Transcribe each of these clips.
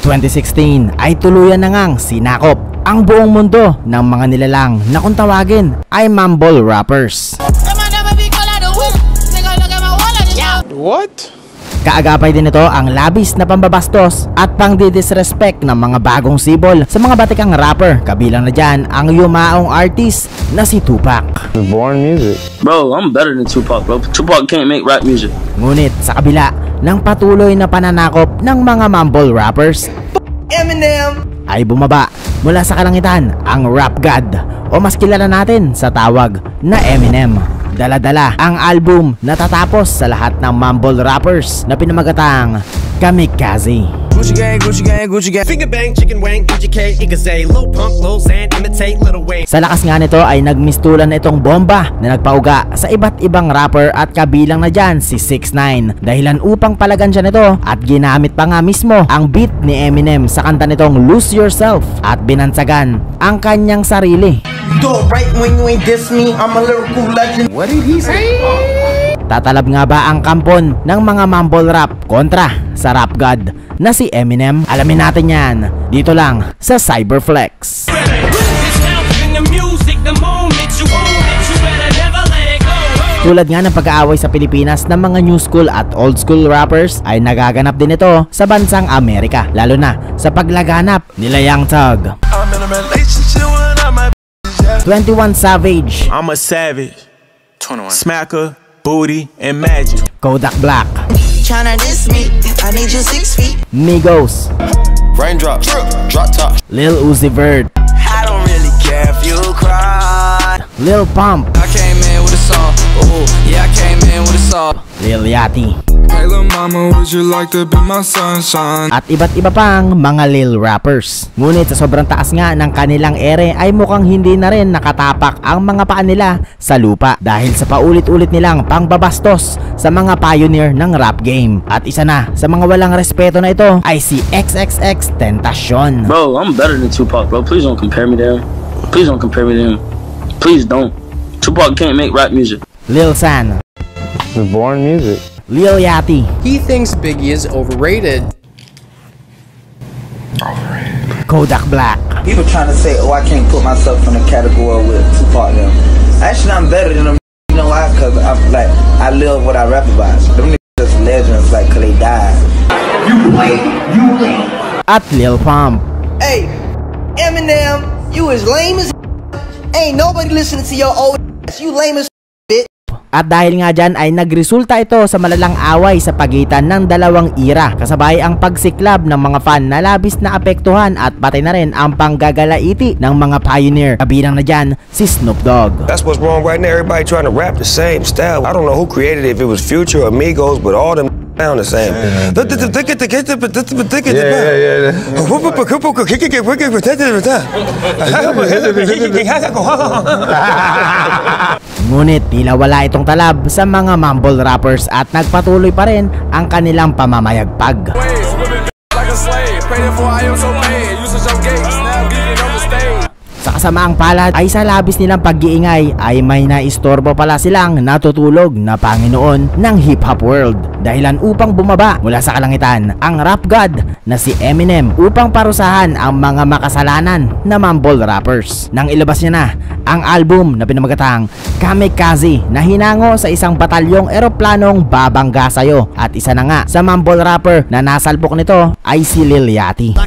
2016 ay tuluyan na ngang sinakop ang buong mundo ng mga nilalang na kung tawagin ay mumble rappers. What? Kaagapay din ito ang labis na pambabastos at pangdidisrespect ng mga bagong sibol sa mga batikang rapper. Kabilang na dyan ang yumaong artist na si Tupac. Born music. Bro, I'm better than Tupac, bro. Tupac can't make rap music. Ngunit sa kabila ng patuloy na pananakop ng mga mumble rappers, Eminem ay bumaba mula sa kalangitan ang rap god o mas kilala natin sa tawag na Eminem. Dala-dala ang album na tatapos sa lahat ng mumble rappers na pinamagatang Kamikaze. Gucci gang, Gucci gang, Gucci gang. Finger bang, chicken wang, EGK, Igaze, Lil Pump, Lil Xan, imitate Lil Wayne. Sa lakas nga nito ay nagmistulan itong bomba na nagpauga sa iba't ibang rapper at kabilang na dyan si 6ix9ine. Dahilan upang palagan siya nito at ginamit pa nga mismo ang beat ni Eminem sa kanta nitong Lose Yourself at binansagan ang kanyang sarili. Do it right when you ain't diss me, I'm a lyrical legend. What did he say? Tatalab nga ba ang kampon ng mga mumble rap kontra sa rap god na si Eminem? Alamin natin yan dito lang sa Cyberflex. Tulad nga ng pag-aaway sa Pilipinas ng mga new school at old school rappers ay nagaganap din ito sa bansang Amerika, lalo na sa paglaganap nila Young Thug, 21 Savage, I'm a savage, 21 Smacker, Booty, and Magic, Kodak Black, Tryna diss me, I need you 6 feet. Migos, Raindrop, Drop Top, Lil Uzi Vert, I don't really care if you cry. Lil Pump, I came in with a song. Oh, yeah, I came in with a song. Lil Yachty, Hey little mama, would you like to be my sunshine? at iba't iba pang mga lil rappers. Ngunit sa sobrang taas nga ng kanilang ere ay mukhang hindi na rin nakatapak ang mga paa nila sa lupa dahil sa paulit-ulit nilang pangbabastos sa mga pioneer ng rap game. At isa na sa mga walang respeto na ito ay si XXXTentacion. Bro, I'm better than Tupac, bro. Please don't compare me to him. Please don't compare me to him. Please don't. Tupac can't make rap music. Lil Xan, Born music. Lil Yachty, He thinks Biggie is overrated. Kodak Black, People trying to say, oh, I can't put myself in a category with Tupac them. Actually, I'm better than them. You know why? Cause I'm like, I live what I rap about. Them niggas just legends, like, cause they died. You lame. at Lil Pump. Hey, Eminem, you as lame as ain't nobody listening to your old ass. You lame as bitch. At dahil nga dyan ay nagresulta ito sa malalang away sa pagitan ng dalawang ira, kasabay ang pagsiklab ng mga fan na labis na apektuhan at pati na rin ang panggagalaiti ng mga pioneer. Kabilang na dyan si Snoop Dogg. That's what's wrong right now. Everybody trying to rap the same style. I don't know who created it, if it was Future or Migos, but all them sound the same. Ngunit tila wala itong talab sa mga mumble rappers at nagpatuloy pa rin ang kanilang pamamayagpag. Sa kasamaang palad ay sa labis nilang pag-iingay ay may naistorbo pala silang natutulog na Panginoon ng hip-hop world. Dahilan upang bumaba mula sa kalangitan ang rap god na si Eminem upang parusahan ang mga makasalanan na mumble rappers. Nang ilabas niya na ang album na pinamagatang Kamikaze na hinango sa isang batalyong eroplanong babangga sa'yo. At isa na nga sa mumble rapper na nasalpok nito ay si Lil Yachty.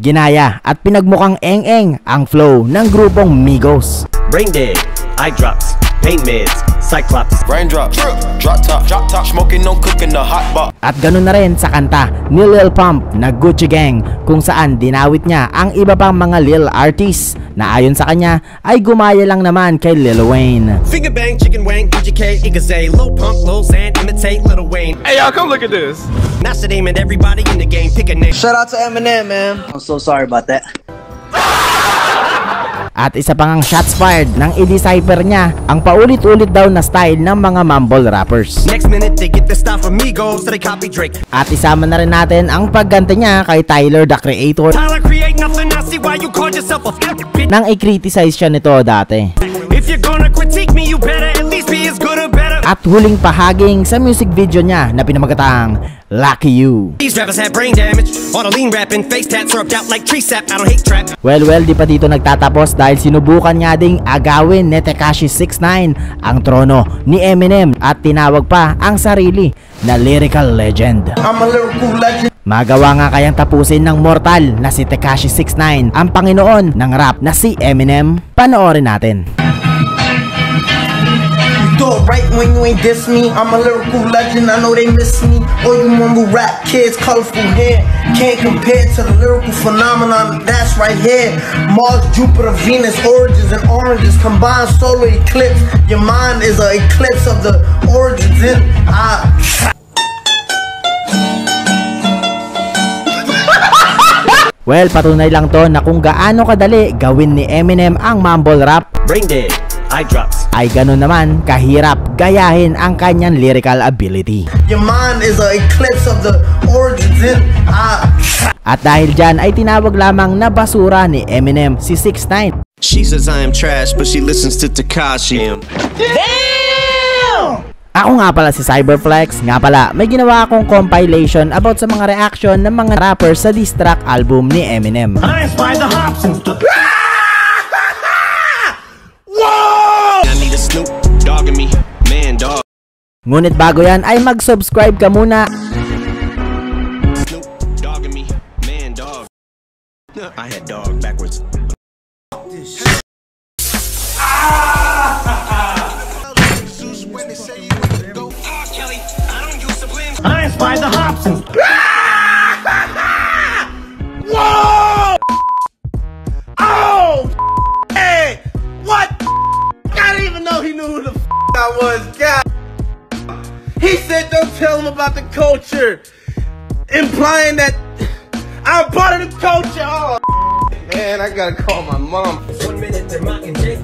Ginaya at pinagmukhang eng-eng ang flow ng grupong Migos. Brain dead, eye drops, pain meds, Cyclops, Raindrop, Drop Top, smoking, no cooking the hot box. At ganun na rin sa kanta ni Lil Pump na Gucci Gang, kung saan dinawit niya ang iba pang mga Lil artists na ayon sa kanya ay gumaya lang naman kay Lil Wayne. Finger bang, chicken wang, EGK, Igaze, Lil Pump, Lil Xan, imitate Lil Wayne. Hey y'all, come look at this. Master name and everybody in the game, pick a name. Shout out to Eminem, man. I'm so sorry about that. At isa pang shots fired nang i-decipher niya ang paulit-ulit daw na style ng mga mumble rappers. Next minute they get the stuff from Migos, so they copy Drake. At isama na rin natin ang pagganti niya kay Tyler the Creator. Tyler create nothing, I see why you call yourself a bitch. Nang i-criticize siya nito dati. If you're gonna critique me, you better at least be as good or better. At huling pahaging sa music video niya na pinamagatang lucky you. These rappers have brain damage. All the lean rapping, face tats rubbed out like tree sap. I don't hate trap. Well, di pa dito nagtatapos dahil sinubukan nga ding agawin ni Tekashi 69 ang trono ni Eminem at tinawag pa ang sarili na lyrical legend. I'm a lyrical legend. Magawa nga kayang tapusin ng mortal na si Tekashi 69 ang Panginoon ng rap na si Eminem? Panoorin natin. Do it right when you ain't diss me. I'm a lyrical legend, I know they miss me. All you mumble rap kids, colorful hair, can't compare to the lyrical phenomenon that's right here. Mars, Jupiter, Venus, origins and oranges combined solar eclipse. Your mind is an eclipse of the origins in Well, patunay lang to na kung gaano kadali gawin ni Eminem ang mumble rap. Brain dead. Eye drops. Ay ganun naman kahirap gayahin ang kanyang lyrical ability. Your mind is an eclipse of the origins in At dahil dyan ay tinawag lamang na basura ni Eminem si 6ix9ine. She says I am trash but she listens to Tekashi. Damn! Ako nga pala si Cyberflex. Nga pala, may ginawa akong compilation about sa mga reaction ng mga rappers sa diss track album ni Eminem. I inspired the Hobsons. Snoop Dogg and me, man dog. Ngunit bago yan ay mag-subscribe ka muna. Snoop Dogg and me, man dog. I had dog backwards. I inspired the Hobsons. Whoa! Oh! Hey! What? I didn't even know he knew who the I was. God. He said don't tell him about the culture, implying that I'm part of the culture. Oh, man, I gotta call my mom. 1 minute they're mocking Jay.